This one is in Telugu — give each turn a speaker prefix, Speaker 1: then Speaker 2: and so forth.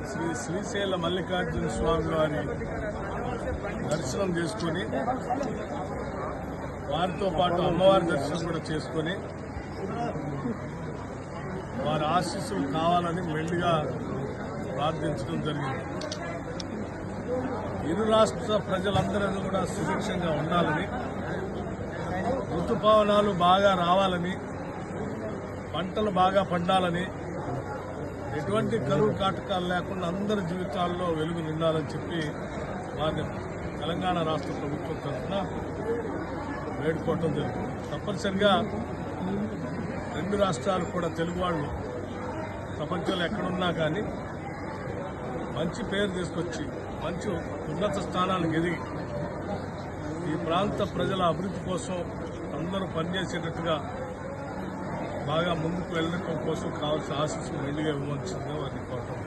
Speaker 1: శ్రీ శ్రీశైల మల్లికార్జున స్వామి వారి దర్శనం చేసుకొని వారితో పాటు అమ్మవారి దర్శనం కూడా చేసుకొని వారి ఆశీస్సులు కావాలని మెండుగా ప్రార్థించడం జరిగింది. ఇరు రాష్ట్ర ప్రజలందరూ కూడా సుభిక్షంగా ఉండాలని, ఋతుపవనాలు బాగా రావాలని, పంటలు బాగా పండాలని, ఎటువంటి కరువు కాటకాలు లేకుండా అందరి జీవితాల్లో వెలుగు నిండాలని చెప్పి వారిని తెలంగాణ రాష్ట్ర ప్రభుత్వం తరఫున వేడుకోవటం జరుగుతుంది. తప్పనిసరిగా రెండు రాష్ట్రాలు కూడా తెలుగు వాళ్ళు ప్రపంచంలో ఎక్కడున్నా కానీ మంచి పేరు తీసుకొచ్చి మంచి ఉన్నత స్థానాలకు ఎదిగి ఈ ప్రాంత ప్రజల అభివృద్ధి కోసం అందరూ పనిచేసేటట్టుగా బాగా ముందుకు వెళ్ళడం కోసం కావాల్సిన ఆశీస్సులు మెండుగా ఇవ్వవలసిందిగా వారిని కోరటం.